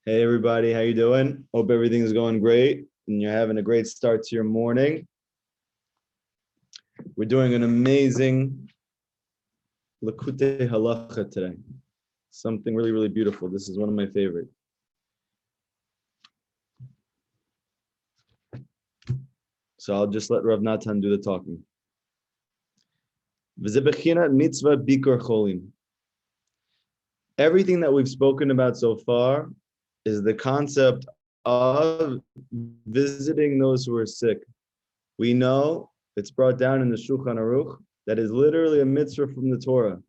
Hey everybody, how you doing? Hope everything is going great and you're having a great start to your morning. We're doing an amazing Lakutei Halacha today. Something really, really beautiful. This is one of my favorite. So I'll just let Rav Natan do the talking. V'zebechina mitzvah bikur cholim. Everything that we've spoken about so far is the concept of visiting those who are sick. We know it's brought down in the Shulchan Aruch that is literally a mitzvah from the Torah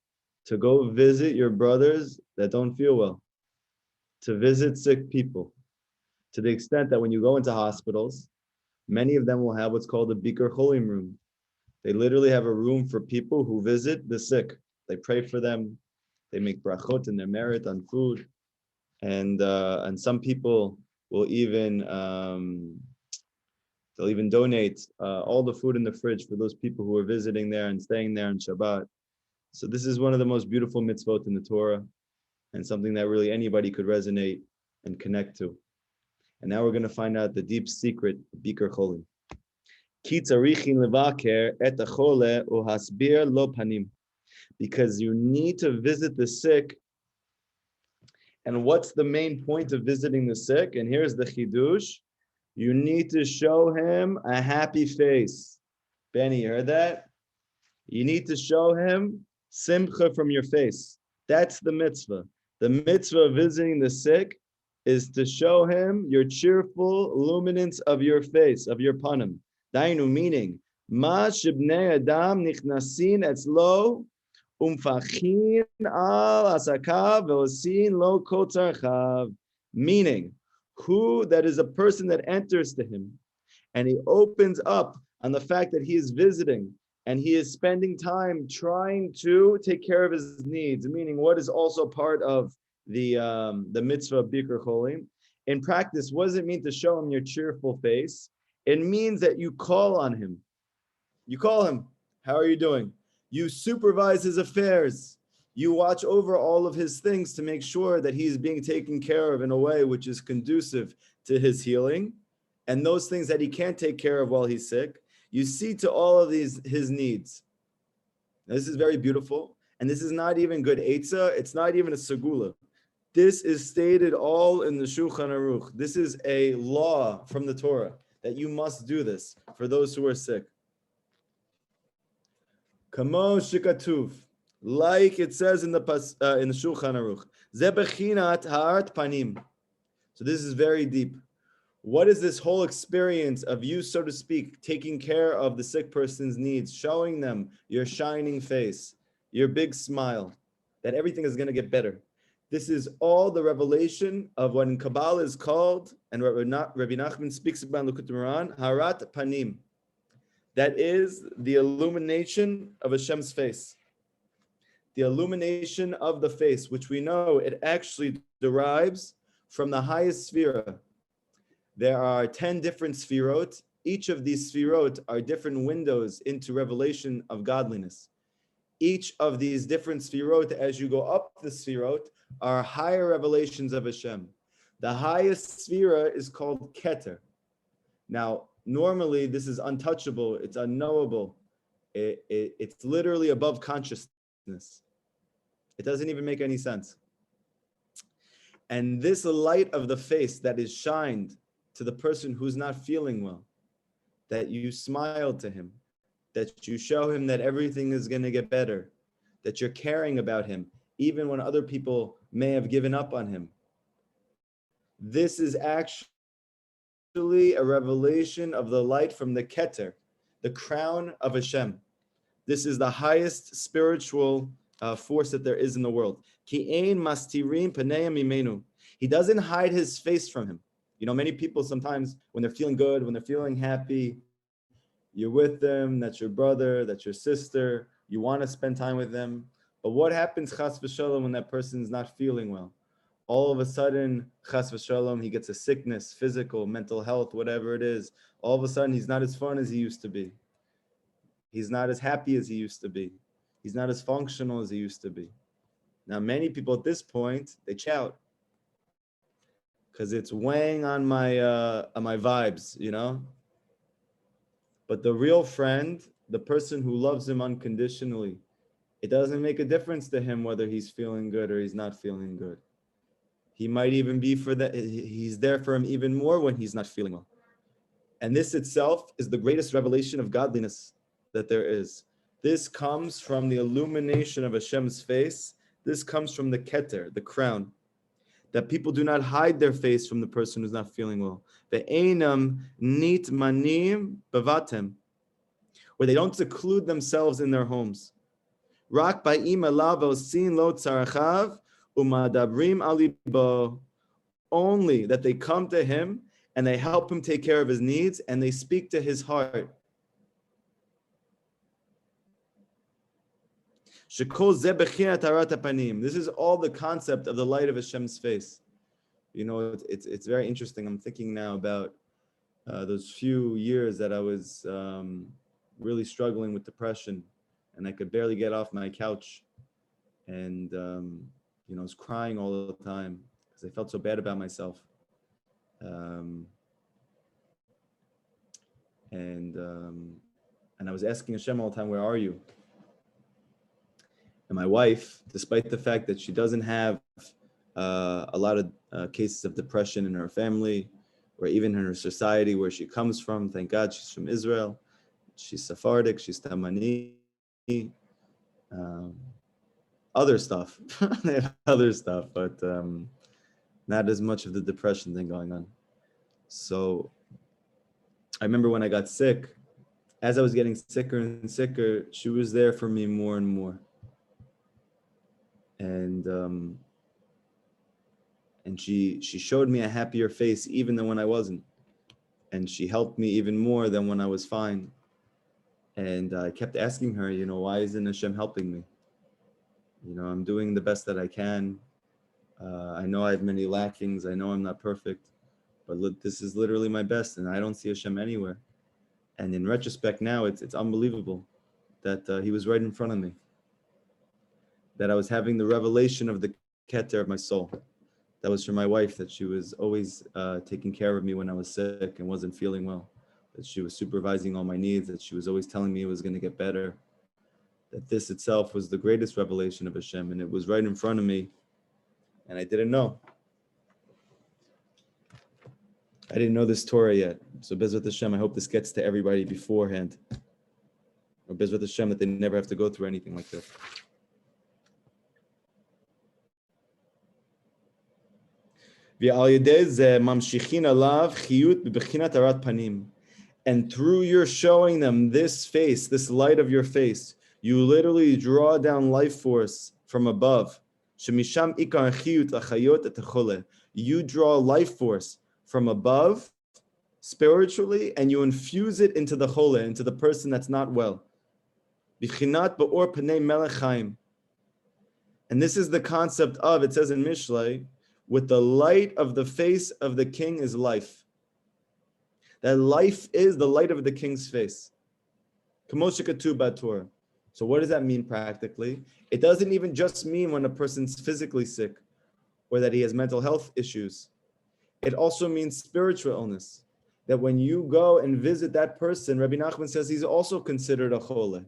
to go visit your brothers that don't feel well, to visit sick people, to the extent that when you go into hospitals, many of them will have what's called a Bikur Cholim room. They literally have a room for people who visit the sick. They pray for them. They make brachot in their merit on food, and some people will even they'll even donate all the food in the fridge for those people who are visiting there and staying there on Shabbat. So this is one of the most beautiful mitzvot in the Torah, and something that really anybody could resonate and connect to. And now we're going to find out the deep secret of Bikur Cholim. Ki tzarichin levaker et hachole uhasbir lo panim. Because you need to visit the sick. And what's the main point of visiting the sick? And here's the chidush. You need to show him a happy face. Benny, you heard that? You need to show him simcha from your face. That's the mitzvah. The mitzvah of visiting the sick is to show him your cheerful luminance of your face, of your panim. Dainu, meaning, ma shibnei adam nichnasin etzlo umfachin al asakav ve'osin lo kotzarchav. Meaning, who that is a person that enters to him and he opens up on the fact that he is visiting and he is spending time trying to take care of his needs, meaning what is also part of the mitzvah of Bikur Cholim. In practice, what does it mean to show him your cheerful face? It means that you call on him. You call him, how are you doing? You supervise his affairs. You watch over all of his things to make sure that he's being taken care of in a way which is conducive to his healing. And those things that he can't take care of while he's sick, you see to all of his needs. Now, this is very beautiful. And this is not even good eitzah. It's not even a segula. This is stated all in the Shulchan Aruch. This is a law from the Torah that you must do this for those who are sick. Kamo shikatuv, like it says in the Shulchan Aruch, ze bechinat ha'art panim. So this is very deep. What is this whole experience of you, so to speak, taking care of the sick person's needs, showing them your shining face, your big smile, that everything is going to get better? This is all the revelation of what in Kabbalah is called, and Rabbi Nachman speaks about in Likutei Moharan, Harat Panim. That is the illumination of Hashem's face. The illumination of the face, which we know it actually derives from the highest sphera. There are 10 different sphirot. Each of these sphirot are different windows into revelation of godliness. Each of these different sphirot, as you go up the sphirot, are higher revelations of Hashem. The highest sphera is called Keter. Now, normally this is untouchable, it's unknowable. It's literally above consciousness. It doesn't even make any sense. And this light of the face that is shined to the person who's not feeling well, that you smile to him, that you show him that everything is going to get better, that you're caring about him, even when other people may have given up on him. This is actually a revelation of the light from the Keter, the crown of Hashem. This is the highest spiritual force that there is in the world. Ki ein mastirim paneim mimenu. He doesn't hide his face from him. You know, many people sometimes, when they're feeling good, when they're feeling happy, you're with them, that's your brother, that's your sister, you want to spend time with them. But what happens, chas v'shalom, when that person's not feeling well? All of a sudden, chas v'shalom, he gets a sickness, physical, mental health, whatever it is. All of a sudden, he's not as fun as he used to be. He's not as happy as he used to be. He's not as functional as he used to be. Now, many people at this point, they shout. because it's weighing on my vibes, you know. But the real friend, the person who loves him unconditionally, it doesn't make a difference to him whether he's feeling good or he's not feeling good. He might even be for that. He's there for him even more when he's not feeling well. And this itself is the greatest revelation of godliness that there is. This comes from the illumination of Hashem's face. This comes from the keter, the crown. That people do not hide their face from the person who's not feeling well. Ve'enam nit manim bavatem, where they don't seclude themselves in their homes. Rak ba'im elav osin lo tzarachav umadabrim alibo. Only that they come to him and they help him take care of his needs and they speak to his heart. This is all the concept of the light of Hashem's face. You know, it's very interesting. I'm thinking now about those few years that I was really struggling with depression, and I could barely get off my couch, and you know, I was crying all the time because I felt so bad about myself. And I was asking Hashem all the time, "Where are you?" And my wife, despite the fact that she doesn't have a lot of cases of depression in her family, or even in her society where she comes from, thank God she's from Israel. She's Sephardic, she's Tamani, other stuff, they have other stuff, but not as much of the depression thing going on. So I remember when I got sick, as I was getting sicker and sicker, she was there for me more and more. And she showed me a happier face even than when I wasn't. And she helped me even more than when I was fine. And I kept asking her, you know, why isn't Hashem helping me? You know, I'm doing the best that I can. I know I have many lackings. I know I'm not perfect, but look, this is literally my best, and I don't see Hashem anywhere. And in retrospect now, it's unbelievable that he was right in front of me, that I was having the revelation of the keter of my soul. That was from my wife, that she was always taking care of me when I was sick and wasn't feeling well, that she was supervising all my needs, that she was always telling me it was going to get better, that this itself was the greatest revelation of Hashem, and it was right in front of me, and I didn't know. I didn't know this Torah yet. So Bezrat Hashem, I hope this gets to everybody beforehand. Or Bezrat Hashem, that they never have to go through anything like this. And through your showing them this face, this light of your face, you literally draw down life force from above. You draw life force from above spiritually, and you infuse it into the chole, into the person that's not well. And this is the concept of, it says in Mishlei, with the light of the face of the king is life. That life is the light of the king's face. So what does that mean practically? It doesn't even just mean when a person's physically sick or that he has mental health issues. It also means spiritual illness. That when you go and visit that person, Rabbi Nachman says he's also considered a chole.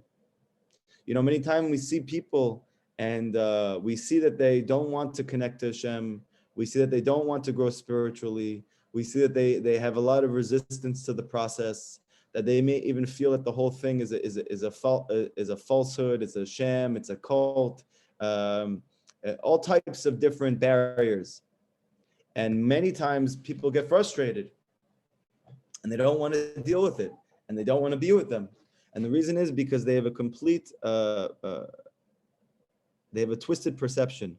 You know, many times we see people and we see that they don't want to connect to Hashem. We see that they don't want to grow spiritually. We see that they have a lot of resistance to the process, that they may even feel that the whole thing is a falsehood, it's a sham, it's a cult, all types of different barriers. And many times people get frustrated and they don't want to deal with it and they don't want to be with them. And the reason is because they have a complete, they have a twisted perception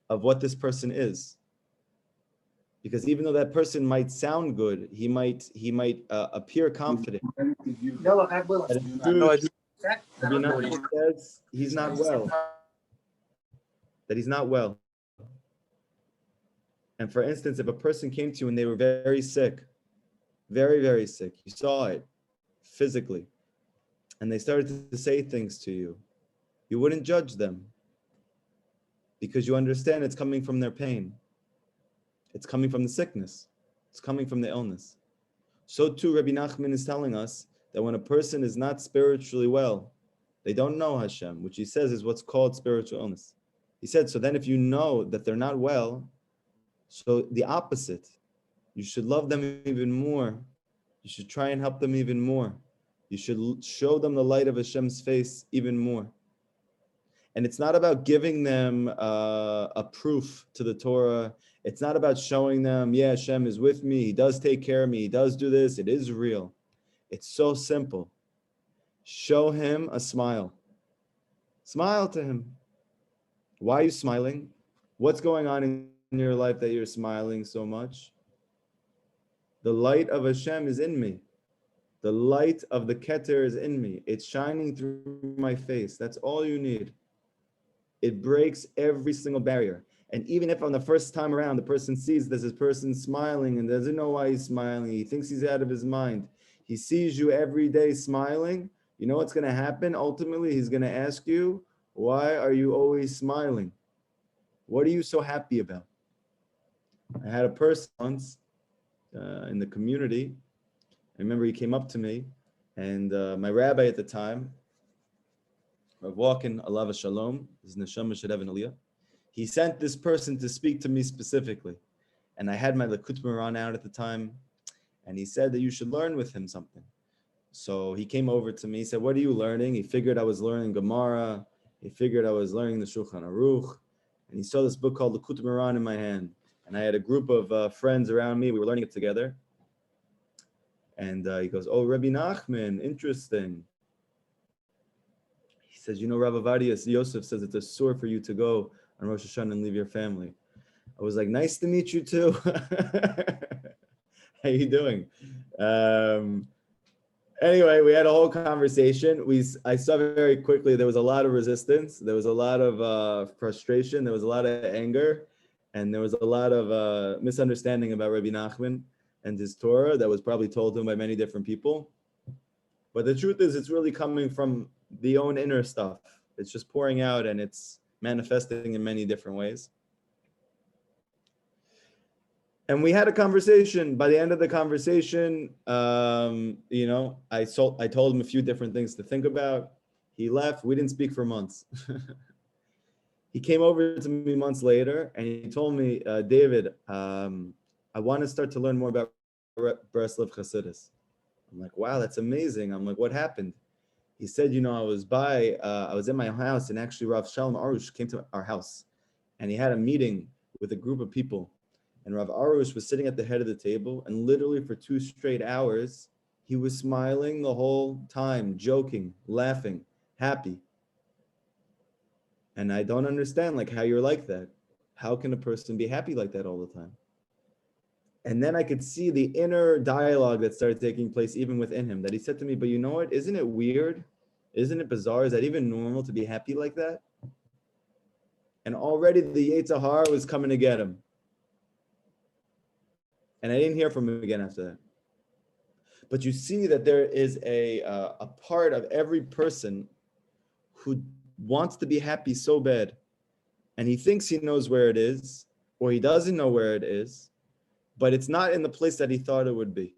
of what this person is. Because even though that person might sound good, he might appear confident. Says he's not well. That he's not well. And for instance, if a person came to you and they were very sick, very, very sick, you saw it physically, and they started to say things to you, you wouldn't judge them because you understand it's coming from their pain. it's coming from the sickness. It's coming from the illness. So too, Rabbi Nachman is telling us that when a person is not spiritually well, they don't know Hashem, which he says is what's called spiritual illness. He said, so then if you know that they're not well, so the opposite, you should love them even more. You should try and help them even more. You should show them the light of Hashem's face even more. And it's not about giving them a proof to the Torah. It's not about showing them, yeah, Hashem is with me. He does take care of me. He does do this. It is real. It's so simple. Show him a smile. Smile to him. Why are you smiling? What's going on in your life that you're smiling so much? The light of Hashem is in me. The light of the Keter is in me. It's shining through my face. That's all you need. It breaks every single barrier. And even if on the first time around, the person sees this person smiling and doesn't know why he's smiling, he thinks he's out of his mind. He sees you every day smiling. You know what's going to happen? Ultimately, he's going to ask you, why are you always smiling? What are you so happy about? I had a person once in the community. I remember he came up to me, and my rabbi at the time, Rav Walken, Alav Shalom, his neshama should have an aliyah. He sent this person to speak to me specifically. And I had my Likut Moran out at the time, and he said that you should learn with him something. So he came over to me, he said, what are you learning? He figured I was learning Gemara. He figured I was learning the Shulchan Aruch. And he saw this book called Likut Moran in my hand. And I had a group of friends around me. We were learning it together. And he goes, oh, Rabbi Nachman, interesting. He says, you know, Rav Avadia Yosef says it's a sore for you to go on Rosh Hashanah and leave your family. I was like, nice to meet you too. How you doing? Anyway, we had a whole conversation. I saw very quickly there was a lot of resistance. There was a lot of frustration. There was a lot of anger. And there was a lot of misunderstanding about Rabbi Nachman and his Torah that was probably told to him by many different people. But the truth is, it's really coming from the own inner stuff. It's just pouring out and it's manifesting in many different ways. And we had a conversation. By the end of the conversation, you know, I told him a few different things to think about. He left. We didn't speak for months. He came over to me months later and he told me, David, I want to start to learn more about Breslov Chassidus. I'm like, wow, that's amazing. I'm like, what happened? He said, you know, I was in my house and actually Rav Shalom Arush came to our house and he had a meeting with a group of people. And Rav Arush was sitting at the head of the table and literally for 2 straight hours, he was smiling the whole time, joking, laughing, happy. And I don't understand like how you're like that. How can a person be happy like that all the time? And then I could see the inner dialogue that started taking place even within him, that he said to me, but you know what? Isn't it weird? Isn't it bizarre? Is that even normal to be happy like that? And already the Yetzer Hara was coming to get him. And I didn't hear from him again after that. But you see that there is a part of every person who wants to be happy so bad. And he thinks he knows where it is, or he doesn't know where it is, but it's not in the place that he thought it would be.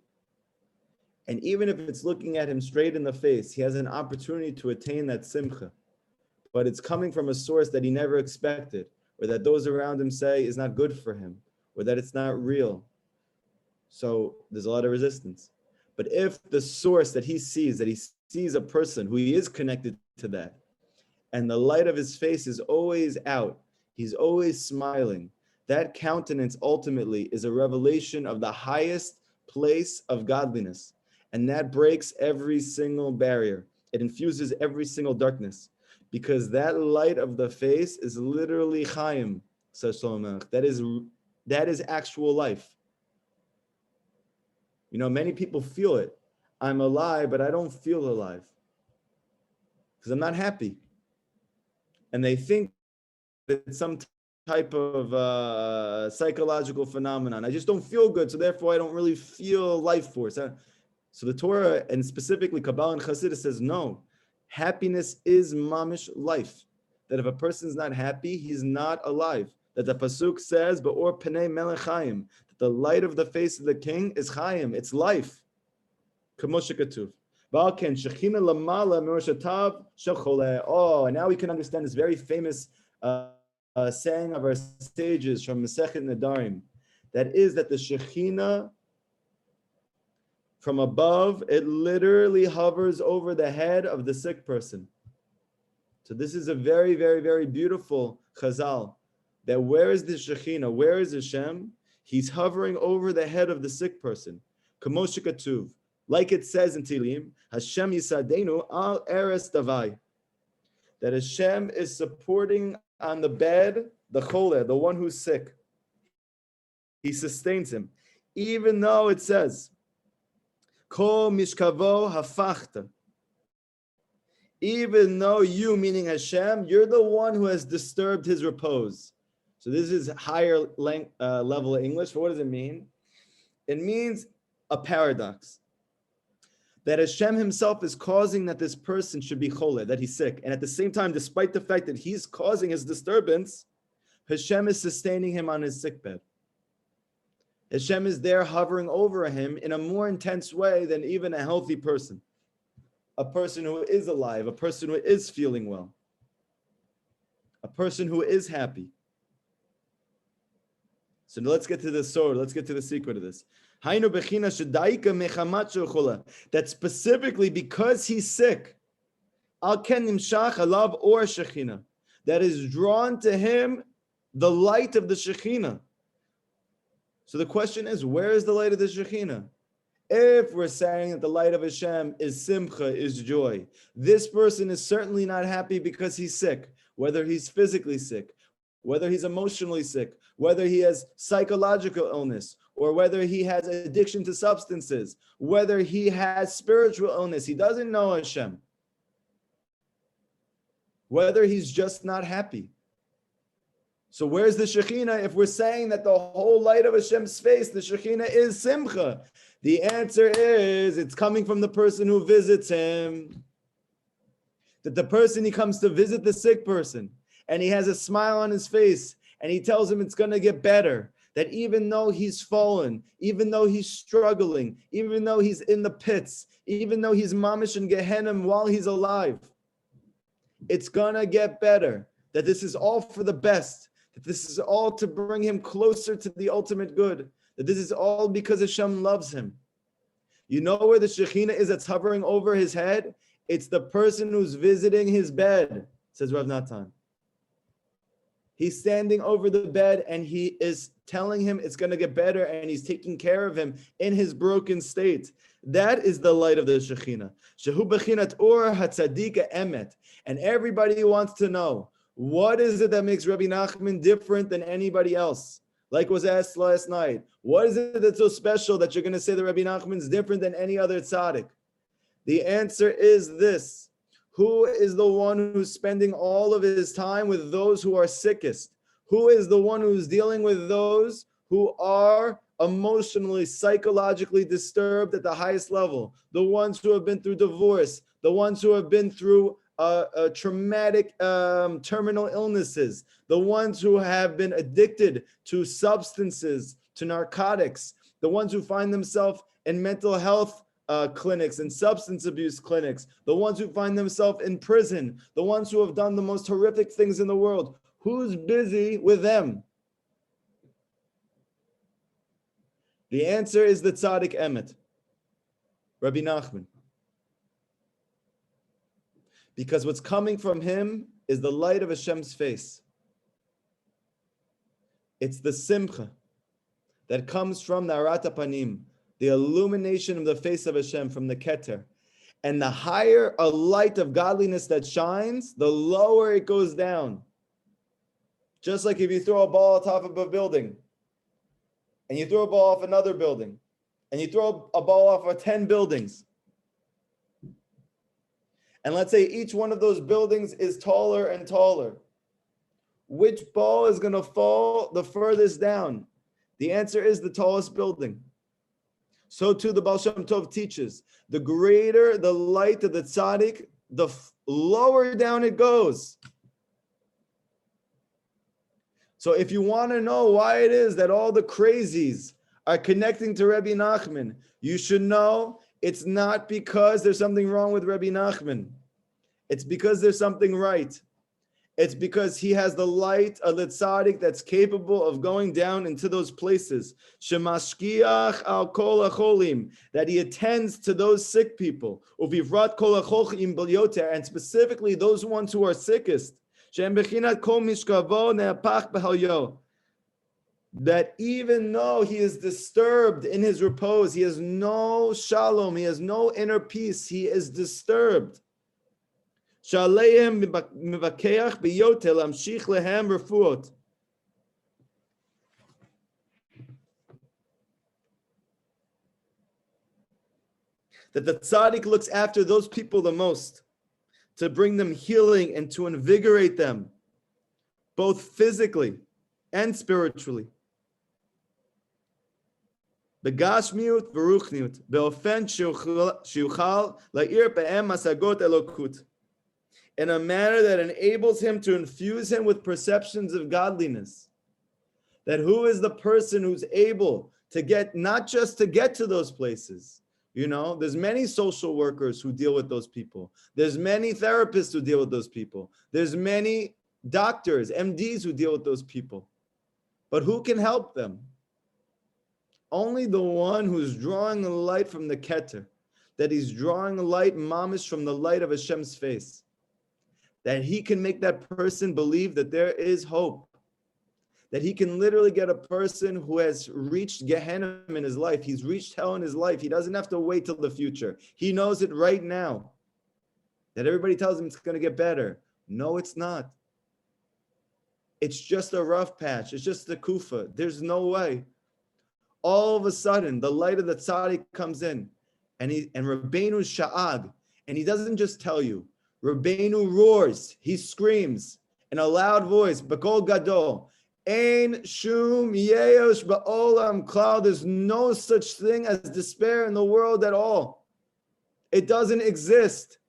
And even if it's looking at him straight in the face, he has an opportunity to attain that simcha. But it's coming from a source that he never expected, or that those around him say is not good for him, or that it's not real. So there's a lot of resistance. But if the source that he sees a person who he is connected to that, and the light of his face is always out, he's always smiling, that countenance ultimately is a revelation of the highest place of godliness. And that breaks every single barrier. It infuses every single darkness. Because that light of the face is literally Chaim, says Shlomo Melech. That is actual life. You know, many people feel it. I'm alive, but I don't feel alive. Because I'm not happy. And they think that it's some type of psychological phenomenon. I just don't feel good, so therefore I don't really feel life force. So the Torah, and specifically Kabbalah and Chassidus, says no. Happiness is mamish life. That if a person's not happy, he's not alive. that the pasuk says, "Be'or penei melech chayim," that the light of the face of the king is chayim, it's life. Kamo shekatuv. V'alken shechina lamala me'oshatav shel. Oh, and now we can understand this very famous saying of our sages from Masechet Nedarim. That is that the Shekhinah from above, it literally hovers over the head of the sick person. So this is a very, very, very beautiful chazal. That where is the Shekhinah? Where is Hashem? He's hovering over the head of the sick person. Kamo shekatuv. Like it says in Tehillim, Hashem yisadenu al eres davai. That Hashem is supporting on the bed the chole, the one who's sick. He sustains him. Even though it says, Ko mishkavo hafachta. Even though you, meaning Hashem, you're the one who has disturbed his repose. So this is higher level of English. What does it mean? It means a paradox. That Hashem himself is causing that this person should be chole, that he's sick. And at the same time, despite the fact that he's causing his disturbance, Hashem is sustaining him on his sickbed. Hashem is there hovering over him in a more intense way than even a healthy person. A person who is alive, a person who is feeling well. A person who is happy. So now let's get to the sword, let's get to the secret of this. That specifically because he's sick, that is drawn to him the light of the Shekhinah. So the question is, where is the light of the Shekhinah? If we're saying that the light of Hashem is simcha, is joy, this person is certainly not happy because he's sick, whether he's physically sick, whether he's emotionally sick, whether he has psychological illness, or whether he has addiction to substances, whether he has spiritual illness, he doesn't know Hashem. Whether he's just not happy. So where's the Shekhinah if we're saying that the whole light of Hashem's face, the Shekhinah is simcha? The answer is it's coming from the person who visits him. That the person he comes to visit the sick person, and he has a smile on his face, and he tells him it's going to get better. That even though he's fallen, even though he's struggling, even though he's in the pits, even though he's mamish in Gehenna while he's alive, it's going to get better. That this is all for the best. That this is all to bring him closer to the ultimate good. That this is all because Hashem loves him. You know where the Shekhinah is that's hovering over his head? It's the person who's visiting his bed, says Rav Natan. He's standing over the bed and he is telling him it's going to get better, and he's taking care of him in his broken state. That is the light of the Shekhinah. Shehu bechinat or hatzadika emet. And everybody wants to know, what is it that makes Rabbi Nachman different than anybody else? Like was asked last night, what is it that's so special that you're going to say that Rabbi Nachman is different than any other tzaddik? The answer is this. Who is the one who's spending all of his time with those who are sickest? Who is the one who's dealing with those who are emotionally, psychologically disturbed at the highest level? The ones who have been through divorce, the ones who have been through traumatic terminal illnesses, the ones who have been addicted to substances, to narcotics, the ones who find themselves in mental health clinics and substance abuse clinics, the ones who find themselves in prison, the ones who have done the most horrific things in the world. Who's busy with them? The answer is the Tzaddik Emet, Rabbi Nachman. Because what's coming from him is the light of Hashem's face. It's the simcha that comes from the Arat HaPanim, the illumination of the face of Hashem from the Keter. And the higher a light of godliness that shines, the lower it goes down. Just like if you throw a ball on top of a building, and you throw a ball off another building, and you throw a ball off of 10 buildings. And let's say each one of those buildings is taller and taller. Which ball is going to fall the furthest down? The answer is the tallest building. So too the Baal Shem Tov teaches, the greater the light of the tzaddik, the lower down it goes. So if you want to know why it is that all the crazies are connecting to Rabbi Nachman, you should know it's not because there's something wrong with Rabbi Nachman. It's because there's something right. It's because he has the light of the tzaddik that's capable of going down into those places. Shemashkiach al kol acholim, that he attends to those sick people. Uvivrat kol acholim b'yoter, and specifically those ones who are sickest. Shem bechinat kol mishkavo ne'apach b'halyo. That even though he is disturbed in his repose, he has no shalom, he has no inner peace, he is disturbed. Shaleim mivakeach biyotel amshich lehem refuot. That the tzaddik looks after those people the most, to bring them healing and to invigorate them, both physically and spiritually. Begashmiut v'ruchniut, beofen shiuchal la'ir be'em masagot elokut. In a manner that enables him to infuse him with perceptions of godliness. That who is the person who's able to get, not just to get to those places. You know, there's many social workers who deal with those people. There's many therapists who deal with those people. There's many doctors, MDs who deal with those people. But who can help them? Only the one who's drawing a light from the Keter. That he's drawing a light, mamish, from the light of Hashem's face. That he can make that person believe that there is hope. That he can literally get a person who has reached Gehenna in his life. He's reached hell in his life. He doesn't have to wait till the future. He knows it right now. That everybody tells him it's going to get better. No, it's not. It's just a rough patch. It's just the kufa. There's no way. All of a sudden, the light of the tzaddik comes in. And Rabbeinu Sha'ag. And he doesn't just tell you. Rabbeinu roars, he screams in a loud voice, B'kol Gadol, Ein Shum Yeyosh Ba'olam Klal. There's no such thing as despair in the world at all. It doesn't exist.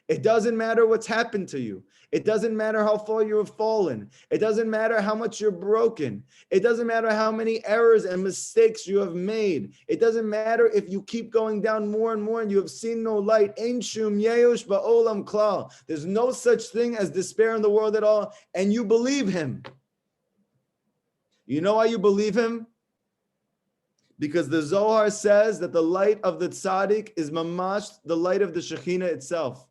It doesn't matter what's happened to you. It doesn't matter how far you have fallen. It doesn't matter how much you're broken. It doesn't matter how many errors and mistakes you have made. It doesn't matter if you keep going down more and more and you have seen no light. Ein shum yeyosh ba'olam klal. There's no such thing as despair in the world at all, and you believe him. You know why you believe him? Because the Zohar says that the light of the tzaddik is mamash, the light of the Shekhinah itself.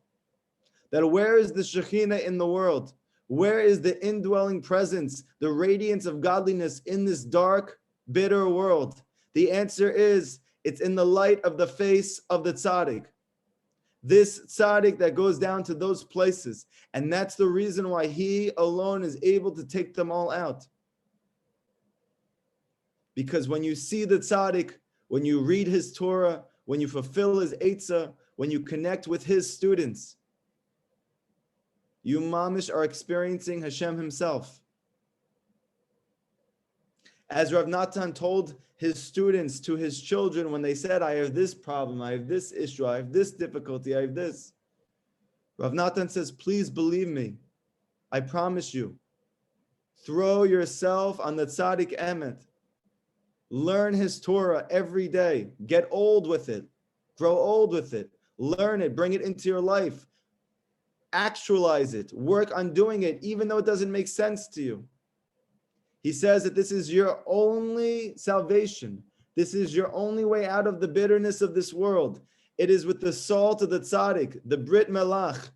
That where is the Shekhinah in the world? Where is the indwelling presence, the radiance of godliness in this dark, bitter world? The answer is, it's in the light of the face of the tzaddik. This tzaddik that goes down to those places. And that's the reason why he alone is able to take them all out. Because when you see the tzaddik, when you read his Torah, when you fulfill his Eitzah, when you connect with his students, you mamish are experiencing Hashem himself. As Rav Natan told his students to his children when they said, I have this problem, I have this issue, I have this difficulty, I have this. Rav Natan says, please believe me. I promise you. Throw yourself on the tzaddik emet. Learn his Torah every day. Get old with it. Grow old with it. Learn it. Bring it into your life. Actualize it. Work on doing it, even though it doesn't make sense to you. He says that this is your only salvation. This is your only way out of the bitterness of this world. It is with the salt of the tzaddik, the Brit Melach.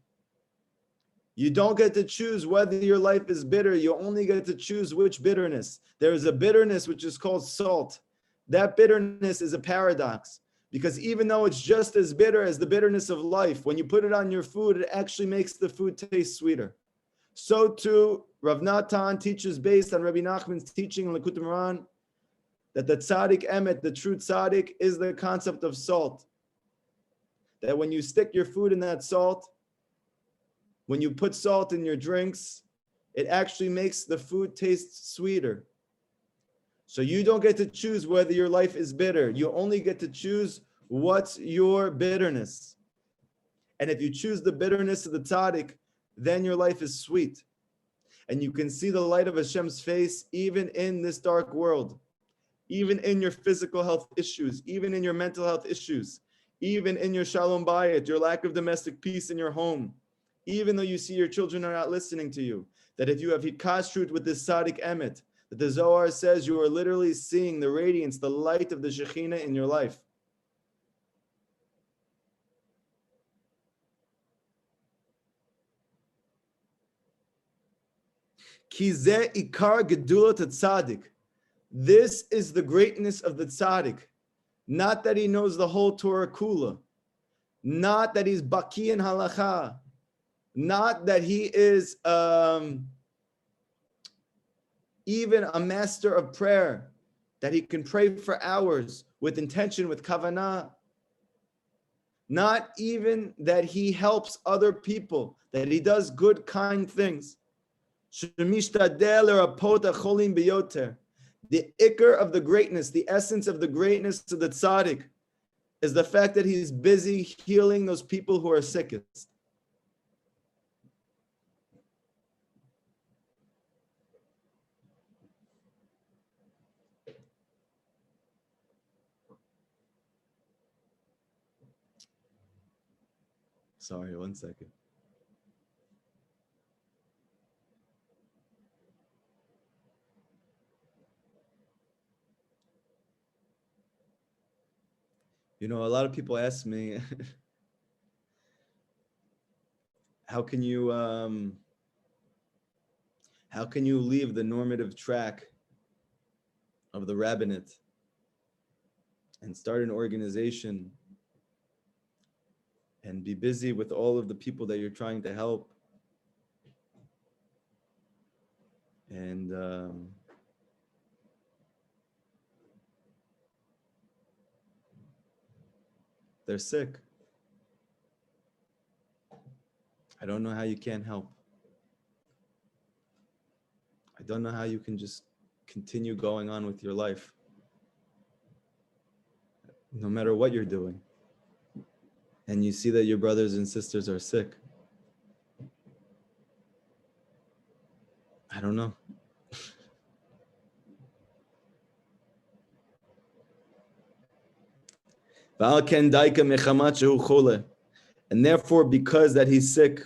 You don't get to choose whether your life is bitter. You only get to choose which bitterness. There is a bitterness which is called salt. That bitterness is a paradox. Because even though it's just as bitter as the bitterness of life, when you put it on your food, it actually makes the food taste sweeter. So too, Rav Natan teaches based on Rabbi Nachman's teaching in Likutei Moharan that the tzaddik emet, the true tzaddik, is the concept of salt. That when you stick your food in that salt, when you put salt in your drinks, it actually makes the food taste sweeter. So you don't get to choose whether your life is bitter. You only get to choose what's your bitterness. And if you choose the bitterness of the tzaddik, then your life is sweet. And you can see the light of Hashem's face even in this dark world, even in your physical health issues, even in your mental health issues, even in your shalom bayit, your lack of domestic peace in your home, even though you see your children are not listening to you, that if you have hikashrut with this tzaddik emet, that the Zohar says you are literally seeing the radiance, the light of the Shekhinah in your life. Ki zeh ikar gedulat tzaddik. This is the greatness of the tzaddik. Not that he knows the whole Torah kula, not that he's baki in halacha, not that he is even a master of prayer, that he can pray for hours with intention, with kavanah. Not even that he helps other people, that he does good, kind things. The ikr of the greatness, the essence of the greatness of the tzaddik, is the fact that he's busy healing those people who are sickest. Sorry, 1 second. You know, a lot of people ask me, how can you leave the normative track of the rabbinate and start an organization and be busy with all of the people that you're trying to help? And they're sick. I don't know how you can't help. I don't know how you can just continue going on with your life, no matter what you're doing, and you see that your brothers and sisters are sick. I don't know. And therefore, because that he's sick,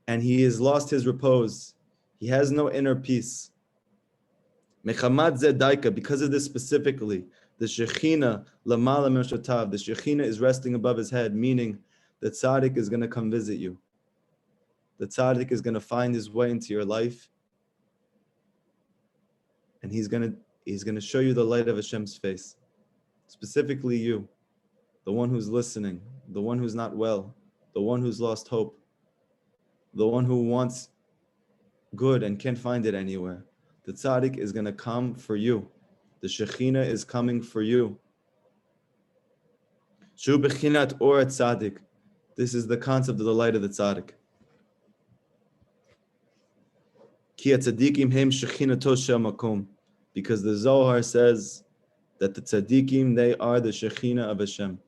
and he has lost his repose, he has no inner peace. Because of this specifically, the Shekhinah lamala meshatav, the Shekhinah is resting above his head, meaning the tzaddik is going to come visit you. The tzaddik is going to find his way into your life, and he's going to show you the light of Hashem's face. Specifically you, the one who's listening, the one who's not well, the one who's lost hope, the one who wants good and can't find it anywhere. The tzaddik is going to come for you. The Shekhinah is coming for you. Shu bechinat or tzaddik. This is the concept of the light of the tzaddik. Ki tzaddikim hem shechinato shemakom. Because the Zohar says that the tzaddikim, they are the Shekhinah of Hashem.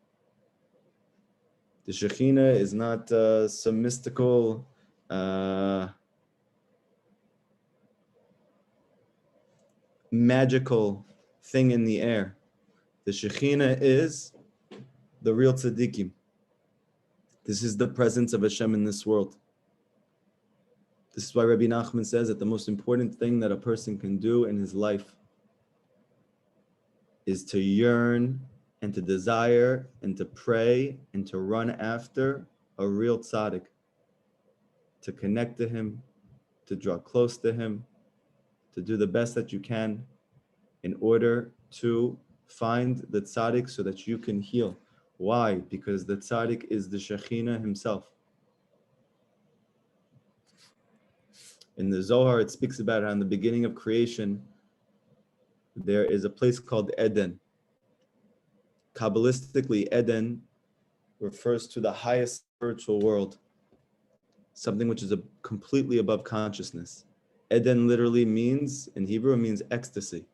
The Shekhinah is not some mystical magical thing in the air. The Shekhinah is the real tzaddikim. This is the presence of Hashem in this world. This is why Rabbi Nachman says that the most important thing that a person can do in his life is to yearn and to desire and to pray and to run after a real tzaddik, to connect to him, to draw close to him, to do the best that you can in order to find the tzaddik so that you can heal. Why? Because the tzaddik is the Shekhinah himself. In the Zohar, it speaks about how in the beginning of creation, there is a place called Eden. Kabbalistically, Eden refers to the highest spiritual world, something which is completely above consciousness. Eden literally means, in Hebrew, it means ecstasy,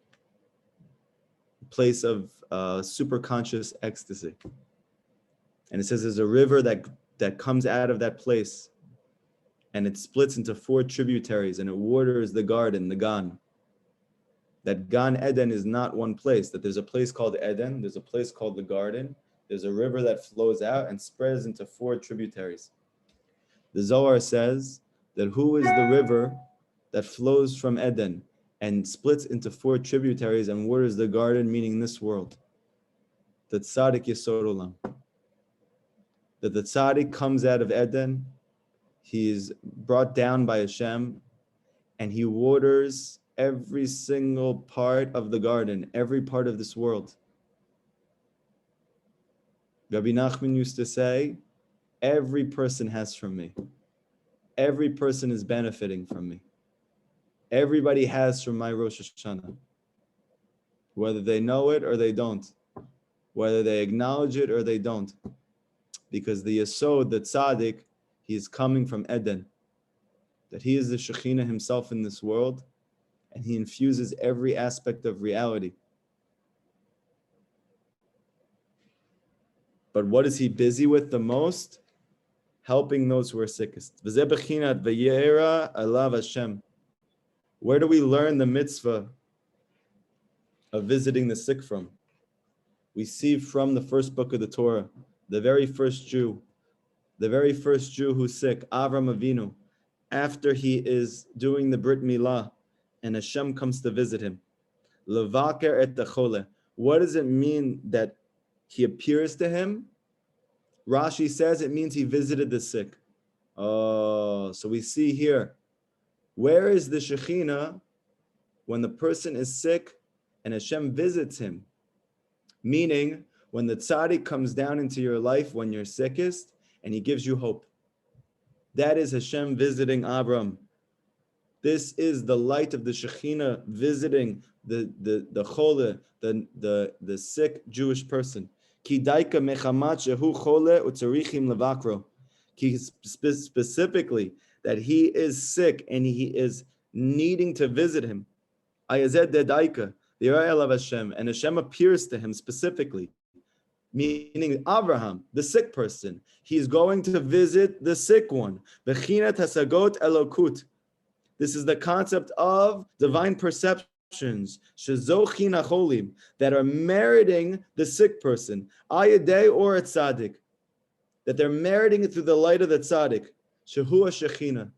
a place of super conscious ecstasy. And it says there's a river that comes out of that place, and it splits into 4 tributaries, and it waters the garden, the Gan. That Gan Eden is not one place, that there's a place called Eden, there's a place called the garden, there's a river that flows out and spreads into 4 tributaries. The Zohar says that who is the river that flows from Eden and splits into 4 tributaries and waters the garden, meaning this world? The Tzaddik Yesod Olam. That the Tzaddik comes out of Eden, he is brought down by Hashem, and he waters every single part of the garden, every part of this world. Rabbi Nachman used to say, every person has from me. Every person is benefiting from me. Everybody has from my Rosh Hashanah. Whether they know it or they don't. Whether they acknowledge it or they don't. Because the Yesod, the Tzaddik, he is coming from Eden. That he is the Shekhinah himself in this world, and he infuses every aspect of reality. But what is he busy with the most? Helping those who are sickest. V'zeh bechinat v'yera alav Hashem. Where do we learn the mitzvah of visiting the sick from? We see from the first book of the Torah, the very first Jew who's sick, Avram Avinu, after he is doing the Brit Milah, and Hashem comes to visit him. Levaker et chole. What does it mean that he appears to him? Rashi says it means he visited the sick. Oh, so we see here, where is the Shekhinah when the person is sick and Hashem visits him? Meaning, when the tzaddik comes down into your life when you're sickest and he gives you hope. That is Hashem visiting Abram. This is the light of the Shekhinah visiting the chole, the sick Jewish person. Ki daika mechamat shehu chole utzarichim levakro. Specifically, that he is sick and he is needing to visit him. Ayazed dedaika, the Yireh of Hashem, and Hashem appears to him specifically, meaning Abraham, the sick person. He's going to visit the sick one. Bechinat hasagot elokut. This is the concept of divine perceptions, shezochin acholim, that are meriting the sick person, ayadei or a tzaddik, that they're meriting it through the light of the tzaddik, shehu shechina,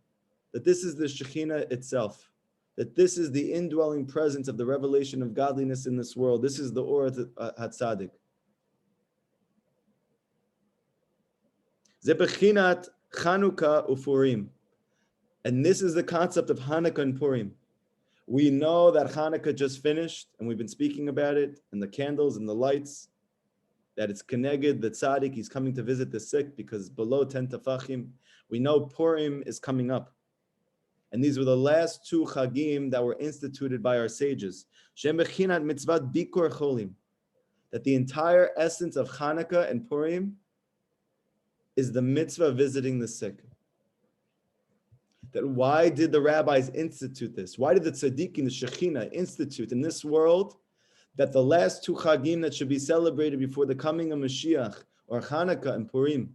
that this is the Shekhinah itself, that this is the indwelling presence of the revelation of godliness in this world. This is the Or HaTzadik. Ze bechinat Chanukah uFurim. And this is the concept of Hanukkah and Purim. We know that Hanukkah just finished, and we've been speaking about it, and the candles and the lights, that it's Keneged, the tzaddik, he's coming to visit the sick, because below 10 tefachim, we know Purim is coming up. And these were the last 2 chagim that were instituted by our sages. Shem bechinat mitzvat bikur cholim. That the entire essence of Hanukkah and Purim is the mitzvah visiting the sick. That why did the rabbis institute this? Why did the tzaddikim, the Shekhinah, institute in this world that the last 2 chagim that should be celebrated before the coming of Mashiach, or Hanukkah and Purim?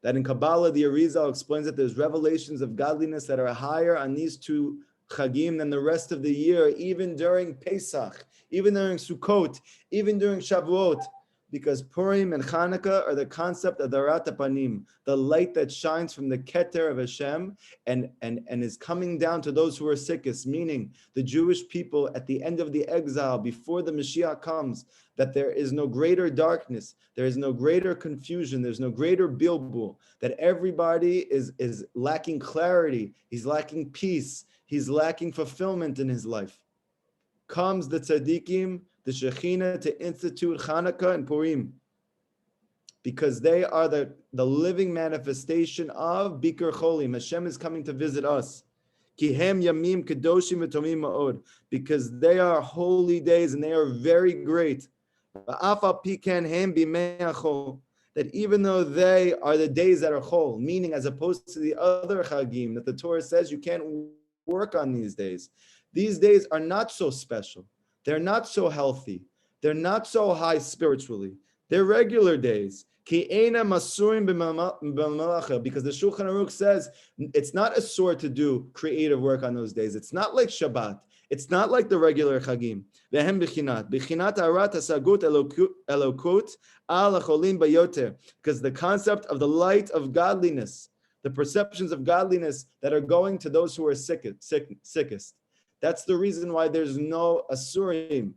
That in Kabbalah, the Arizal explains that there's revelations of godliness that are higher on these 2 chagim than the rest of the year, even during Pesach, even during Sukkot, even during Shavuot. Because Purim and Chanukah are the concept of the Arat HaPanim, the light that shines from the Keter of Hashem and is coming down to those who are sickest, meaning the Jewish people at the end of the exile, before the Mashiach comes, that there is no greater darkness, there is no greater confusion, there's no greater bilbul, that everybody is lacking clarity, he's lacking peace, he's lacking fulfillment in his life. Comes the tzaddikim, the Shekhinah, to institute Chanukah and Purim, because they are the living manifestation of Bikur Cholim. Hashem is coming to visit us. Kihem yamim kedoshim v'tomim ma'od, because they are holy days and they are very great. That even though they are the days that are chol, meaning as opposed to the other chagim that the Torah says you can't work on these days are not so special. They're not so healthy. They're not so high spiritually. They're regular days. Ki eina masurim b'malacha, because the Shulchan Aruch says it's not a sword to do creative work on those days. It's not like Shabbat. It's not like the regular Chagim. Vehem b'chinat arat hasagut elokut al acholim bayoter, because the concept of the light of godliness, the perceptions of godliness that are going to those who are sickest. That's the reason why there's no asurim,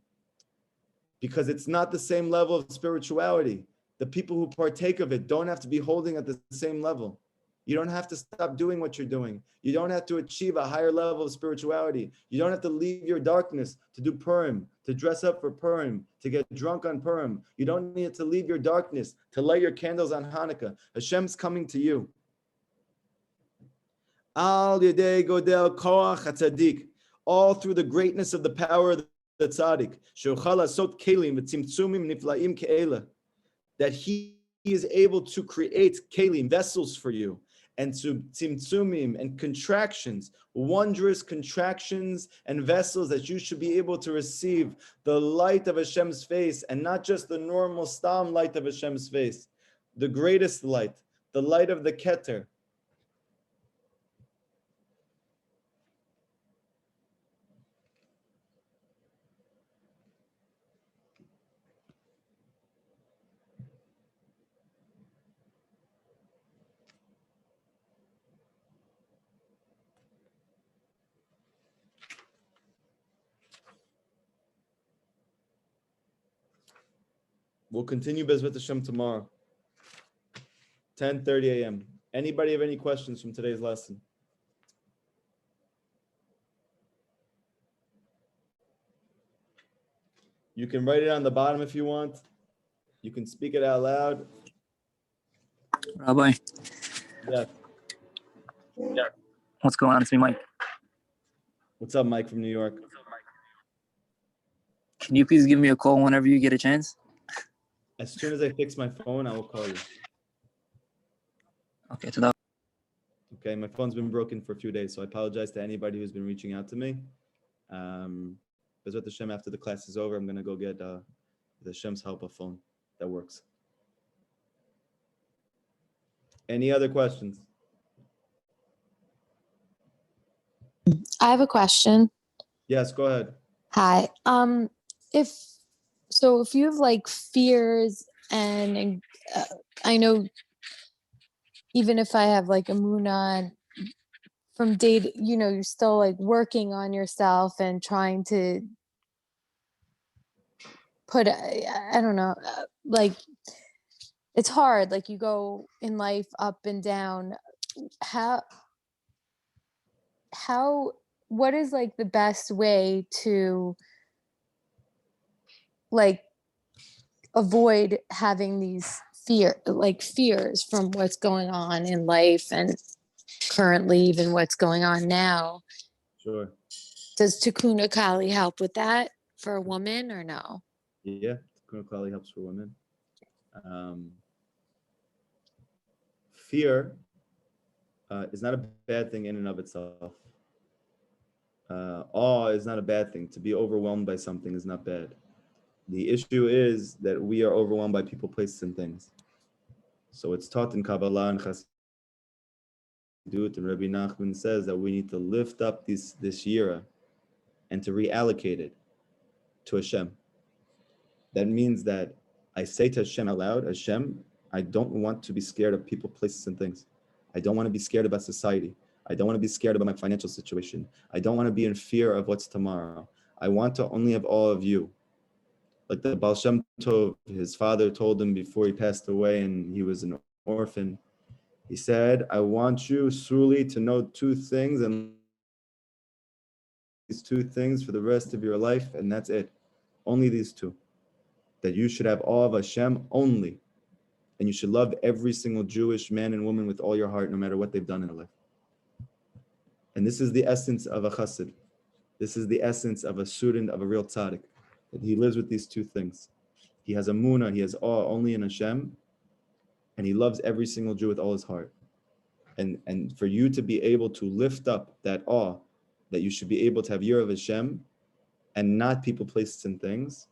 because it's not the same level of spirituality. The people who partake of it don't have to be holding at the same level. You don't have to stop doing what you're doing. You don't have to achieve a higher level of spirituality. You don't have to leave your darkness to do Purim, to dress up for Purim, to get drunk on Purim. You don't need to leave your darkness to light your candles on Hanukkah. Hashem's coming to you. Al Yedei Godel Koach HaTzadik, all through the greatness of the power of the tzaddik, Shochal Asot Kelim V'Tzimtzumim Niflaim Ke'ela, that he is able to create kelim, vessels for you, and to tzimtzumim and contractions, wondrous contractions and vessels that you should be able to receive the light of Hashem's face, and not just the normal stam light of Hashem's face, the greatest light, the light of the Keter. We'll continue Bezrat Hashem tomorrow, 10:30 a.m. Anybody have any questions from today's lesson? You can write it on the bottom if you want. You can speak it out loud. Rabbi. Yeah. What's going on? It's me, Mike. What's up, Mike from New York? Can you please give me a call whenever you get a chance? As soon as I fix my phone, I will call you. Okay, so that. Okay, my phone's been broken for a few days, so I apologize to anybody who's been reaching out to me. Bezrat Hashem, after the class is over, I'm going to go get the Hashem's help a phone that works. Any other questions? I have a question. Yes, go ahead. Hi. If you have like fears and I know even if I have like Emunah from day, you're still like working on yourself and trying to put, I don't know, like it's hard. Like you go in life up and down. What is like the best way to like avoid having these fears from what's going on in life and currently even what's going on now? Sure. Does Tikkun Kali help with that for a woman or no? Yeah, Tikkun Kali helps for women. Fear is not a bad thing in and of itself. Awe is not a bad thing. To be overwhelmed by something is not bad. The issue is that we are overwhelmed by people, places, and things. So it's taught in Kabbalah and Chassidut, and Rabbi Nachman says that we need to lift up this yira and to reallocate it to Hashem. That means that I say to Hashem out loud, Hashem, I don't want to be scared of people, places, and things. I don't want to be scared about society. I don't want to be scared about my financial situation. I don't want to be in fear of what's tomorrow. I want to only have all of you. Like the Baal Shem Tov, his father told him before he passed away and he was an orphan. He said, I want you, Suli, to know two things, and these two things for the rest of your life, and that's it. Only these two. That you should have awe of Hashem only. And you should love every single Jewish man and woman with all your heart, no matter what they've done in their life. And this is the essence of a chassid. This is the essence of a student of a real tzaddik. That he lives with these two things. He has emunah, he has awe only in Hashem, and he loves every single Jew with all his heart. And for you to be able to lift up that awe, that you should be able to have yirah of Hashem, and not people, places, and things,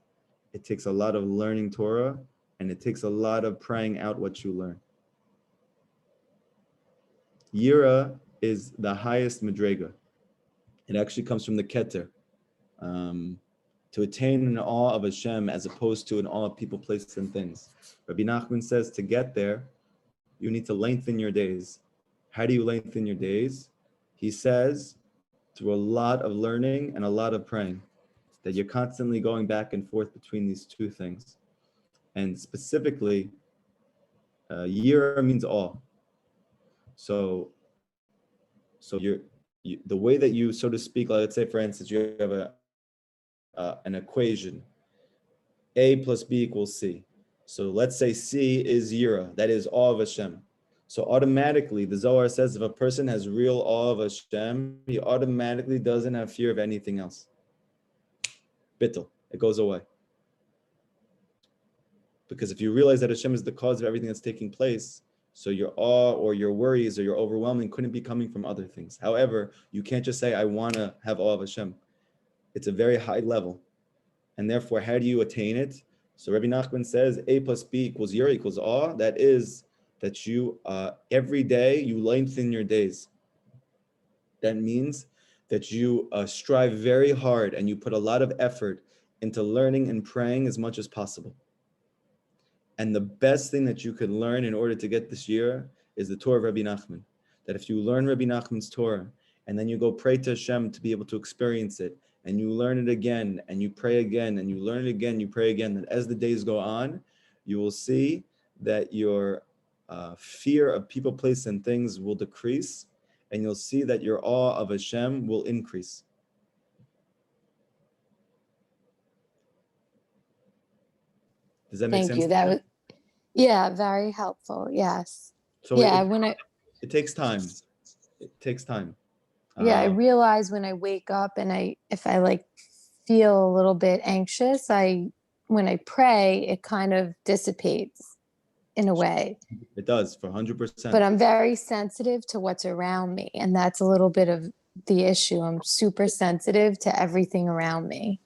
it takes a lot of learning Torah and it takes a lot of praying out what you learn. Yira is the highest madrega. It actually comes from the Keter. To attain an awe of Hashem as opposed to an awe of people, places, and things. Rabbi Nachman says to get there, you need to lengthen your days. How do you lengthen your days? He says, through a lot of learning and a lot of praying, that you're constantly going back and forth between these two things. And specifically, Yira means awe. So the way that you, so to speak, let's say, for instance, you have an equation, A plus B equals C. So let's say C is Yira, that is awe of Hashem. So automatically, the Zohar says if a person has real awe of Hashem, he automatically doesn't have fear of anything else. Bittul, it goes away. Because if you realize that Hashem is the cause of everything that's taking place, so your awe or your worries or your overwhelming couldn't be coming from other things. However, you can't just say, I want to have awe of Hashem. It's a very high level. And therefore, how do you attain it? So Rabbi Nachman says, A plus B equals Yira equals awe. That is that you, every day, you lengthen your days. That means that you strive very hard and you put a lot of effort into learning and praying as much as possible. And the best thing that you can learn in order to get this year is the Torah of Rabbi Nachman. That if you learn Rabbi Nachman's Torah, and then you go pray to Hashem to be able to experience it, and you learn it again, and you pray again, and you learn it again, you pray again, that as the days go on, you will see that your fear of people, place, and things will decrease, and you'll see that your awe of Hashem will increase. Does that make sense? Thank you. That was, yeah, very helpful. Yes. So yeah, it takes time. It takes time. Yeah, I realize when I wake up and if I like feel a little bit anxious, when I pray, it kind of dissipates in a way. It does for 100%. But I'm very sensitive to what's around me, and that's a little bit of the issue. I'm super sensitive to everything around me.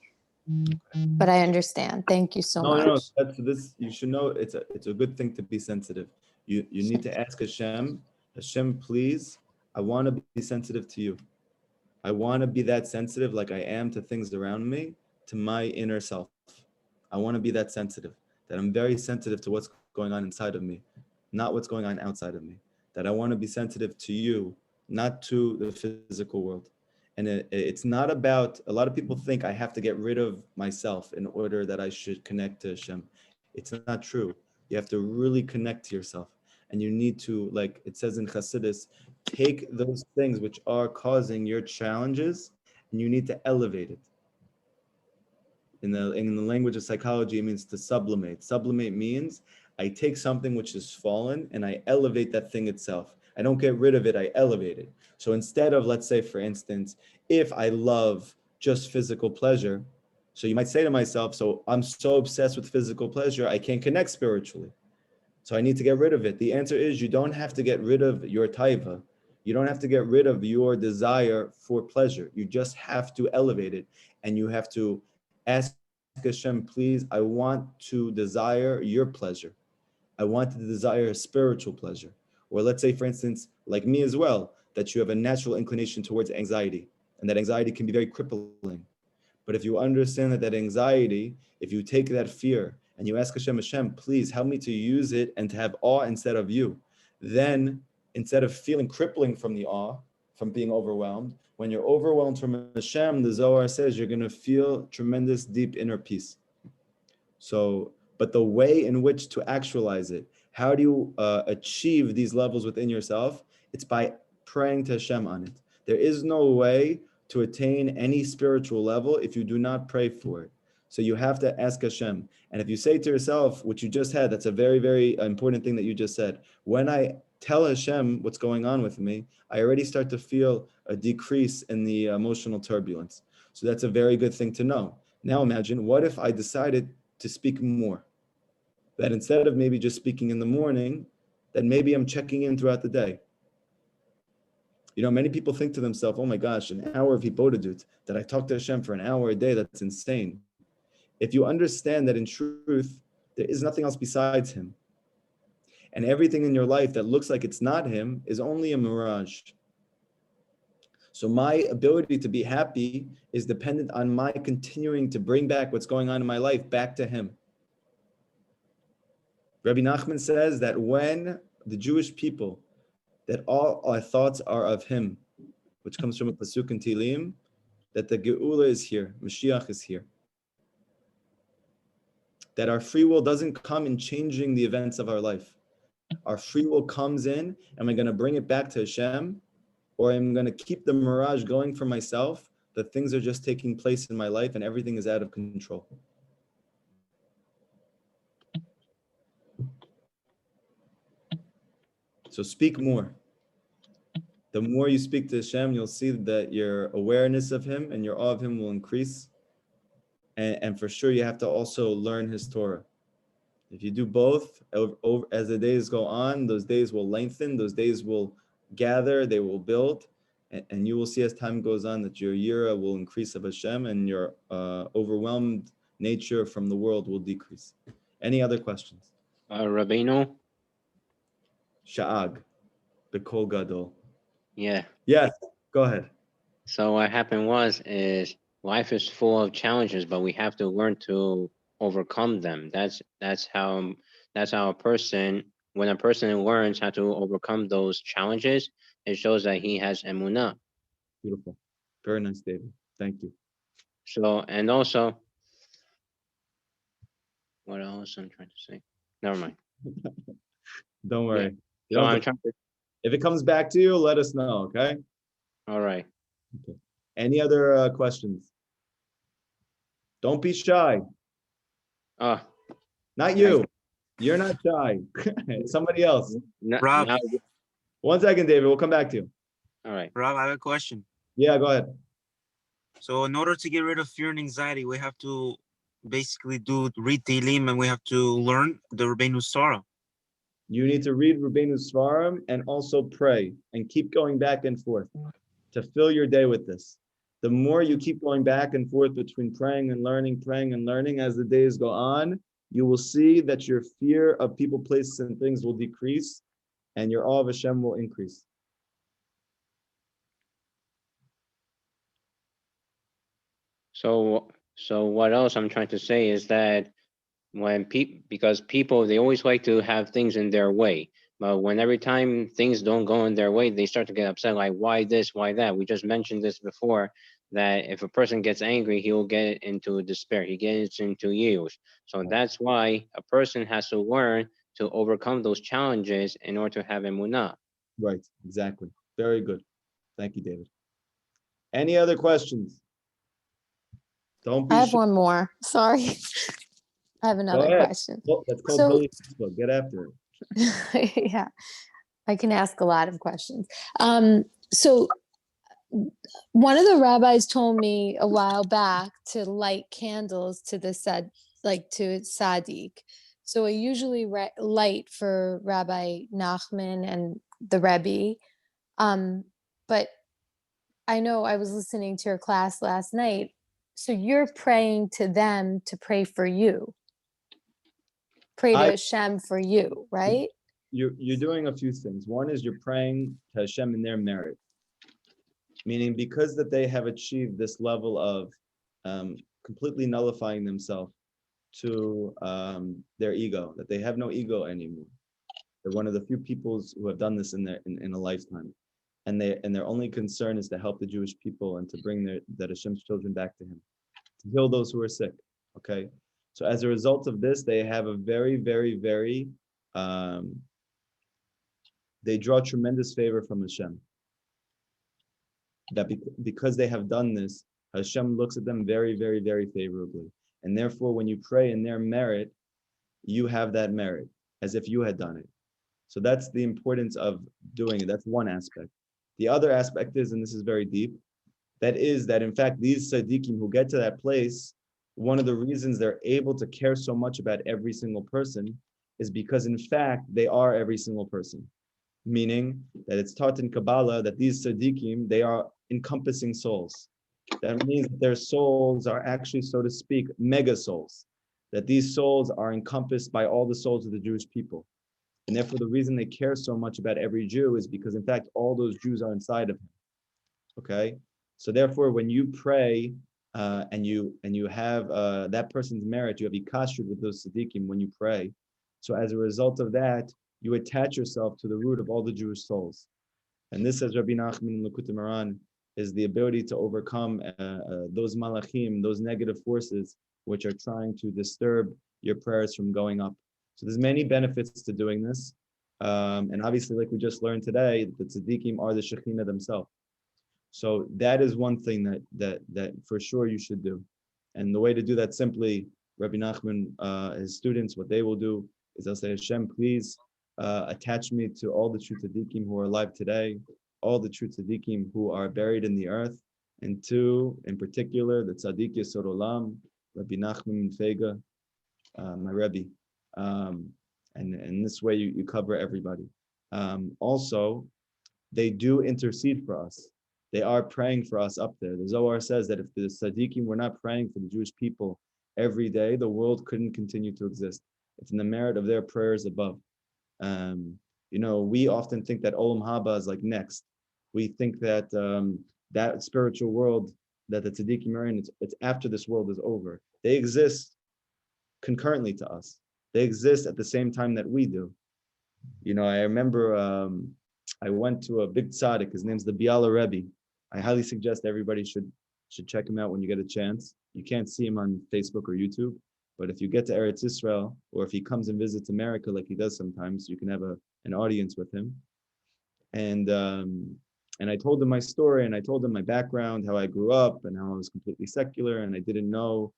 But I understand. Thank you so much. No, that's this. You should know it's a good thing to be sensitive. You need to ask Hashem, please, I want to be sensitive to you. I want to be that sensitive like I am to things around me, to my inner self. I want to be that sensitive, that I'm very sensitive to what's going on inside of me, not what's going on outside of me. That I want to be sensitive to you, not to the physical world. And it's not about, a lot of people think I have to get rid of myself in order that I should connect to Hashem. It's not true. You have to really connect to yourself. And you need to, like it says in Chassidus, take those things which are causing your challenges and you need to elevate it. In the language of psychology, it means to sublimate. Sublimate means I take something which is fallen and I elevate that thing itself. I don't get rid of it, I elevate it. So instead of, let's say, for instance, if I love just physical pleasure, so you might say to myself, so I'm so obsessed with physical pleasure, I can't connect spiritually. So I need to get rid of it. The answer is you don't have to get rid of your taiva. You don't have to get rid of your desire for pleasure. You just have to elevate it. And you have to ask Hashem, please, I want to desire your pleasure. I want to desire spiritual pleasure. Or let's say, for instance, like me as well, that you have a natural inclination towards anxiety. And that anxiety can be very crippling. But if you understand that anxiety, if you take that fear, and you ask Hashem, please help me to use it and to have awe instead of you. Then, instead of feeling crippling from the awe, from being overwhelmed, when you're overwhelmed from Hashem, the Zohar says you're going to feel tremendous, deep inner peace. So, but the way in which to actualize it, how do you achieve these levels within yourself? It's by praying to Hashem on it. There is no way to attain any spiritual level if you do not pray for it. So you have to ask Hashem. And if you say to yourself, what you just had, that's a very, very important thing that you just said. When I tell Hashem what's going on with me, I already start to feel a decrease in the emotional turbulence. So that's a very good thing to know. Now imagine, what if I decided to speak more? That instead of maybe just speaking in the morning, that maybe I'm checking in throughout the day. You know, many people think to themselves, oh my gosh, an hour of Hibodedut, that I talk to Hashem for an hour a day, that's insane. If you understand that in truth, There is nothing else besides him. And everything in your life that looks like it's not him is only a mirage. So my ability to be happy is dependent on my continuing to bring back what's going on in my life back to him. Rabbi Nachman says that when the Jewish people, that all our thoughts are of him, which comes from a pasuk in Tehillim, that the Geula is here, Mashiach is here. That our free will doesn't come in changing the events of our life. Our free will comes in, and we're going to bring it back to Hashem, or I'm going to keep the mirage going for myself, that things are just taking place in my life and everything is out of control. So speak more. The more you speak to Hashem, you'll see that your awareness of him and your awe of him will increase. And for sure, you have to also learn his Torah. If you do both, as the days go on, those days will lengthen, those days will gather, they will build, and you will see as time goes on that your yira will increase of Hashem and your overwhelmed nature from the world will decrease. Any other questions? Rabbeinu? Sha'ag, B'kol Gadol. Yeah. Yes, go ahead. So what happened is life is full of challenges, but we have to learn to overcome them. That's how a person, when a person learns how to overcome those challenges, it shows that he has emunah. Beautiful. Very nice, David. Thank you. So, and also, what else I'm trying to say? Never mind. Don't worry. Yeah. You So don't have I'm to- trying to, if it comes back to you, let us know, okay? all right. Any other questions? Don't be shy. Oh, Not you. You're not shy. Somebody else. Rob. now, 1 second, David. We'll come back to you. all right. Rob, I have a question. Yeah, go ahead. So in order to get rid of fear and anxiety, we have to basically read Tehillim and we have to learn the Rabbeinu Torah. You need to read Rabbeinu Svarim and also pray and keep going back and forth to fill your day with this. The more you keep going back and forth between praying and learning as the days go on, you will see that your fear of people, places, and things will decrease and your awe of Hashem will increase. So what else I'm trying to say is that because people, they always like to have things in their way, but when every time things don't go in their way, they start to get upset, like, why this, why that? We just mentioned this before, that if a person gets angry, he will get into despair, he gets into yield. So that's why a person has to learn to overcome those challenges in order to have emunah. Right, exactly. Very good. Thank you, David. Any other questions? Don't be I have shy. one more. Sorry. I have another ahead. question. Oh, that's called So- Holy Facebook. Get after it. Yeah, I can ask a lot of questions. So one of the rabbis told me a while back to light candles to the to Sadiq. So I usually light for Rabbi Nachman and the Rebbe. But I know I was listening to your class last night. So you're praying to them to pray for you. Pray to Hashem for you, right? You're doing a few things. One is you're praying to Hashem in their merit, meaning because that they have achieved this level of completely nullifying themselves to their ego, that they have no ego anymore. They're one of the few peoples who have done this in a lifetime, and their only concern is to help the Jewish people and to bring that Hashem's children back to Him, to heal those who are sick. Okay. So as a result of this, they have a very, very, very, they draw tremendous favor from Hashem. That because they have done this, Hashem looks at them very, very, very favorably. And therefore, when you pray in their merit, you have that merit as if you had done it. So that's the importance of doing it. That's one aspect. The other aspect is, and this is very deep, that is that in fact, these tzaddikim who get to that place, one of the reasons they're able to care so much about every single person is because in fact, they are every single person. Meaning that it's taught in Kabbalah that these tzaddikim, they are encompassing souls. That means that their souls are actually, so to speak, mega souls. that these souls are encompassed by all the souls of the Jewish people. And therefore, the reason they care so much about every Jew is because, in fact, all those Jews are inside of him. Okay? So therefore, when you pray and you have that person's merit, you have ikashrut with those tzaddikim when you pray. So as a result of that, you attach yourself to the root of all the Jewish souls. And this, as Rabbi Nachman in Likutei Moharan, is the ability to overcome those malachim, those negative forces, which are trying to disturb your prayers from going up. So there's many benefits to doing this. And obviously, like we just learned today, the tzaddikim are the Shekhinah themselves. So that is one thing that for sure you should do. And the way to do that simply, Rabbi Nachman, his students, what they will do is they'll say, Hashem, please attach me to all the true tzaddikim who are alive today, all the true tzaddikim who are buried in the earth, and two, in particular, the tzaddik Yesod Olam, Rabbi Nachman Fega, my Rebbe. And this way you cover everybody. Also, they do intercede for us. They are praying for us up there. The Zohar says that if the tzaddikim were not praying for the Jewish people every day, the world couldn't continue to exist. It's in the merit of their prayers above. We often think that Olam Haba is like next. We think that that spiritual world that the tzaddikim are in, it's after this world is over. They exist concurrently to us. They exist at the same time that we do. I remember I went to a big tzaddik. His name's the Biala Rebbe. I highly suggest everybody should check him out when you get a chance. You can't see him on Facebook or YouTube, but if you get to Eretz Israel, or if he comes and visits America like he does sometimes, you can have an audience with him. And I told him my story, and I told him my background, how I grew up, and how I was completely secular, and I didn't know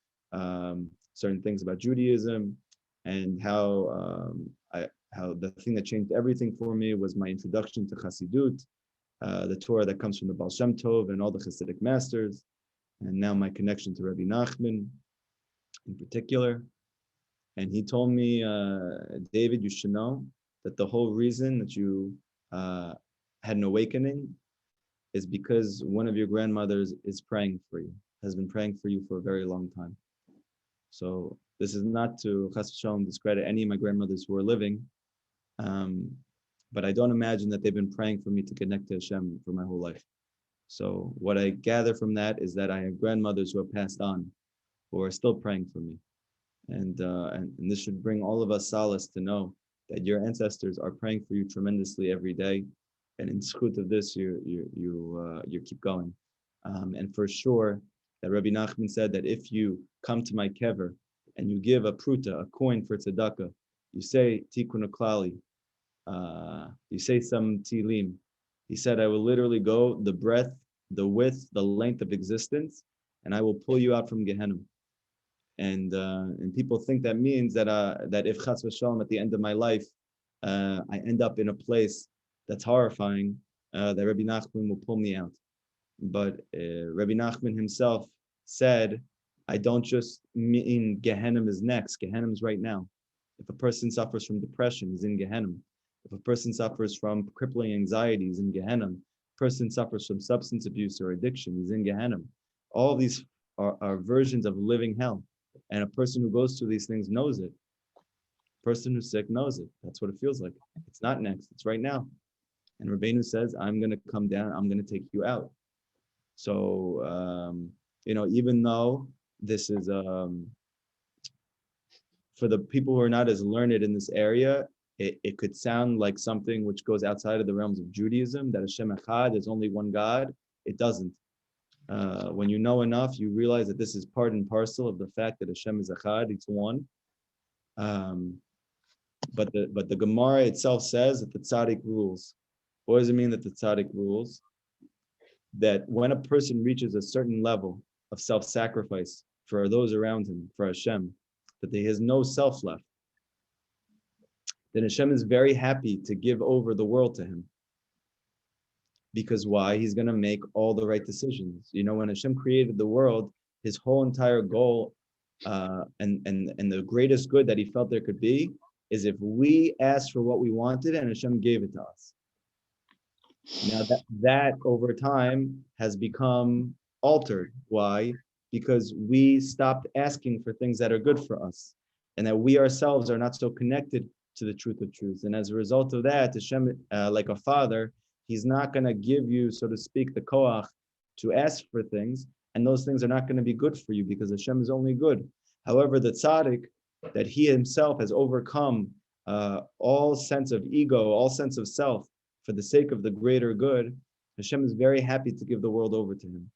certain things about Judaism, and how the thing that changed everything for me was my introduction to Chassidut, the Torah that comes from the Baal Shem Tov and all the Hasidic masters, and now my connection to Rabbi Nachman in particular. And he told me, David, you should know that the whole reason that you had an awakening is because one of your grandmothers is praying for you, has been praying for you for a very long time. So this is not to Chas v'Shalom discredit any of my grandmothers who are living, but I don't imagine that they've been praying for me to connect to Hashem for my whole life. So what I gather from that is that I have grandmothers who have passed on, who are still praying for me, and this should bring all of us solace to know that your ancestors are praying for you tremendously every day, and in zchut of this, you keep going, and for sure that Rabbi Nachman said that if you come to my kever and you give a pruta, a coin for tzedakah, you say tikkun klali, you say some tilim. He said, I will literally go the breadth, the width, the length of existence, and I will pull you out from Gehenna. And people think that means that if Chas v'Shalom at the end of my life, I end up in a place that's horrifying, that Rabbi Nachman will pull me out. But Rabbi Nachman himself said, I don't just mean Gehenna is next. Gehenna is right now. If a person suffers from depression, he's in Gehenna. If a person suffers from crippling anxiety, he's in Gehenna. A person suffers from substance abuse or addiction, he's in Gehenna. All these are versions of living hell. And a person who goes through these things knows it. A person who's sick knows it. That's what it feels like. It's not next, it's right now. And Rabbeinu says, I'm going to come down, I'm going to take you out. So, even though this is, for the people who are not as learned in this area, it could sound like something which goes outside of the realms of Judaism, that Hashem Echad, there's only one God. It doesn't. When you know enough, you realize that this is part and parcel of the fact that Hashem is Echad, it's one. But the Gemara itself says that the tzaddik rules. What does it mean that the tzaddik rules? That when a person reaches a certain level of self-sacrifice for those around him, for Hashem, that he has no self left, then Hashem is very happy to give over the world to him. Because why? He's going to make all the right decisions. When Hashem created the world, his whole entire goal and the greatest good that he felt there could be is if we asked for what we wanted and Hashem gave it to us. Now that over time has become altered. Why? Because we stopped asking for things that are good for us. and that we ourselves are not so connected to the truth of truth. And as a result of that, Hashem, like a father, he's not going to give you, so to speak, the koach to ask for things, and those things are not going to be good for you because Hashem is only good. However, the tzaddik, that he himself has overcome all sense of ego, all sense of self, for the sake of the greater good, Hashem is very happy to give the world over to him.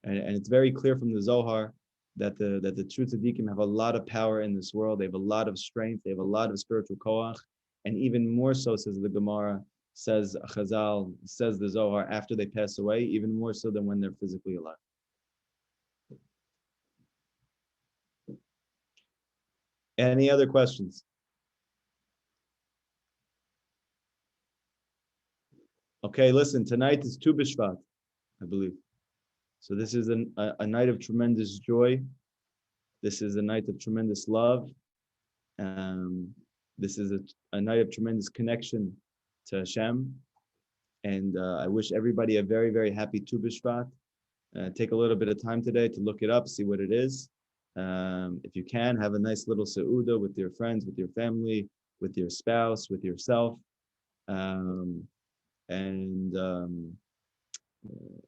And it's very clear from the Zohar that the true tzaddikim have a lot of power in this world. They have a lot of strength. They have a lot of spiritual koach. And even more so, says the Gemara, says Chazal, says the Zohar, after they pass away, even more so than when they're physically alive. Any other questions? Okay, listen, tonight is Tu B'Shvat, I believe. So this is a night of tremendous joy. This is a night of tremendous love. This is a night of tremendous connection to Hashem. And I wish everybody a very, very happy Tu B'Shvat. Take a little bit of time today to look it up, see what it is. If you can, have a nice little seudah with your friends, with your family, with your spouse, with yourself.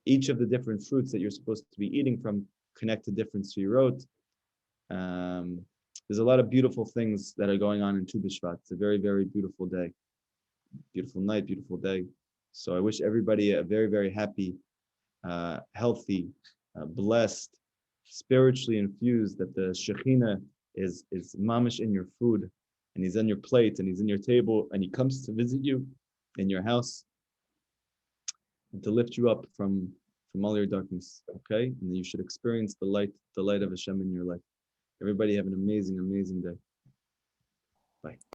Each of the different fruits that you're supposed to be eating from connect to different sfirot. There's a lot of beautiful things that are going on in Tu B'Shvat. It's a very, very beautiful day. Beautiful night, beautiful day. So I wish everybody a very, very happy, healthy, blessed, spiritually infused, that the Shekhinah is mamish in your food, and he's on your plate, and he's in your table, and he comes to visit you in your house and to lift you up from all your darkness, okay? And then you should experience the light of Hashem in your life. Everybody have an amazing, amazing day. Bye.